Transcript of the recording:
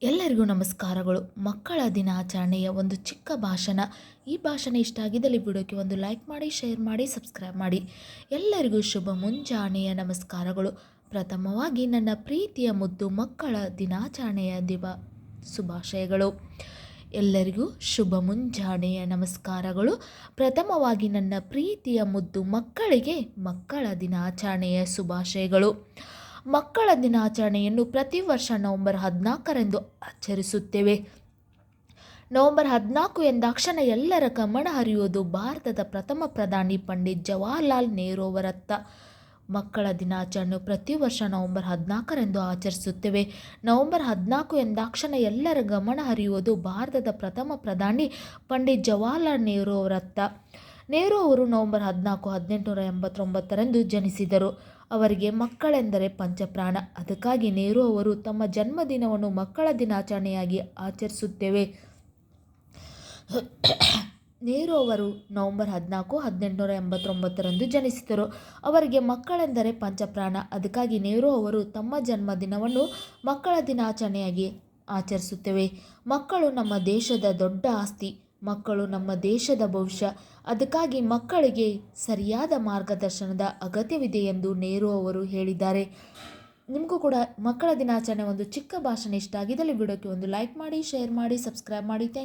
ಎಲ್ಲರಿಗೂ ನಮಸ್ಕಾರಗಳು. ಮಕ್ಕಳ ದಿನಾಚರಣೆಯ ಒಂದು ಚಿಕ್ಕ ಭಾಷಣ. ಈ ಭಾಷಣ ಇಷ್ಟ ಆಗಿದ್ದಲ್ಲಿ ವಿಡಿಯೋಕ್ಕೆ ಒಂದು ಲೈಕ್ ಮಾಡಿ, ಶೇರ್ ಮಾಡಿ, ಸಬ್ಸ್ಕ್ರೈಬ್ ಮಾಡಿ. ಎಲ್ಲರಿಗೂ ಶುಭ ಮುಂಜಾನೆಯ ನಮಸ್ಕಾರಗಳು. ಪ್ರಥಮವಾಗಿ ನನ್ನ ಪ್ರೀತಿಯ ಮುದ್ದು ಮಕ್ಕಳ ದಿನಾಚರಣೆಯ ಶುಭಾಶಯಗಳು. ಎಲ್ಲರಿಗೂ ಶುಭ ಮುಂಜಾನೆಯ ನಮಸ್ಕಾರಗಳು. ಪ್ರಥಮವಾಗಿ ನನ್ನ ಪ್ರೀತಿಯ ಮುದ್ದು ಮಕ್ಕಳಿಗೆ ಮಕ್ಕಳ ದಿನಾಚರಣೆಯ ಶುಭಾಶಯಗಳು. ಮಕ್ಕಳ ದಿನಾಚರಣೆಯನ್ನು ಪ್ರತಿ ವರ್ಷ ನವೆಂಬರ್ 14ರಂದು ಆಚರಿಸುತ್ತೇವೆ. ನವೆಂಬರ್ 14 ಎಂದಾಕ್ಷಣ ಎಲ್ಲರ ಗಮನ ಹರಿಯುವುದು ಭಾರತದ ಪ್ರಥಮ ಪ್ರಧಾನಿ ಪಂಡಿತ್ ಜವಾಹರ್ಲಾಲ್ ನೆಹರು ಅವರತ್ತ. ಮಕ್ಕಳ ದಿನಾಚರಣೆಯನ್ನು ಪ್ರತಿ ವರ್ಷ ನವೆಂಬರ್ 14ರಂದು ಆಚರಿಸುತ್ತೇವೆ. ನವೆಂಬರ್ 14 ಎಂದಾಕ್ಷಣ ಎಲ್ಲರ ಗಮನ ಹರಿಯುವುದು ಭಾರತದ ಪ್ರಥಮ ಪ್ರಧಾನಿ ಪಂಡಿತ್ ಜವಾಹರ್ಲಾಲ್ ನೆಹರು ಅವರತ್ತ. ನೆಹರು ಅವರು ನವೆಂಬರ್ 14, 1889ರಂದು ಜನಿಸಿದರು. ಅವರಿಗೆ ಮಕ್ಕಳೆಂದರೆ ಪಂಚಪ್ರಾಣ. ಅದಕ್ಕಾಗಿ ನೆಹರು ಅವರು ತಮ್ಮ ಜನ್ಮದಿನವನ್ನು ಮಕ್ಕಳ ದಿನಾಚರಣೆಯಾಗಿ ಆಚರಿಸುತ್ತೇವೆ. ನೆಹರು ಅವರು ನವೆಂಬರ್ 14, 1889ರಂದು ಜನಿಸಿದರು. ಅವರಿಗೆ ಮಕ್ಕಳೆಂದರೆ ಪಂಚಪ್ರಾಣ. ಅದಕ್ಕಾಗಿ ನೆಹರು ಅವರು ತಮ್ಮ ಜನ್ಮದಿನವನ್ನು ಮಕ್ಕಳ ದಿನಾಚರಣೆಯಾಗಿ ಆಚರಿಸುತ್ತೇವೆ. ಮಕ್ಕಳು ನಮ್ಮ ದೇಶದ ದೊಡ್ಡ ಆಸ್ತಿ. ಮಕ್ಕಳು ನಮ್ಮ ದೇಶದ ಭವಿಷ್ಯ. ಅದಕ್ಕಾಗಿ ಮಕ್ಕಳಿಗೆ ಸರಿಯಾದ ಮಾರ್ಗದರ್ಶನದ ಅಗತ್ಯವಿದೆ ಎಂದು ನೆಹರು ಅವರು ಹೇಳಿದ್ದಾರೆ. ನಿಮಗೂ ಕೂಡ ಮಕ್ಕಳ ದಿನಾಚರಣೆ ಒಂದು ಚಿಕ್ಕ ಭಾಷಣ ಇಷ್ಟ ಆಗಿದ್ದಲ್ಲಿ ವಿಡಿಯೋಕ್ಕೆ ಒಂದು ಲೈಕ್ ಮಾಡಿ, ಶೇರ್ ಮಾಡಿ, ಸಬ್ಸ್ಕ್ರೈಬ್ ಮಾಡಿ.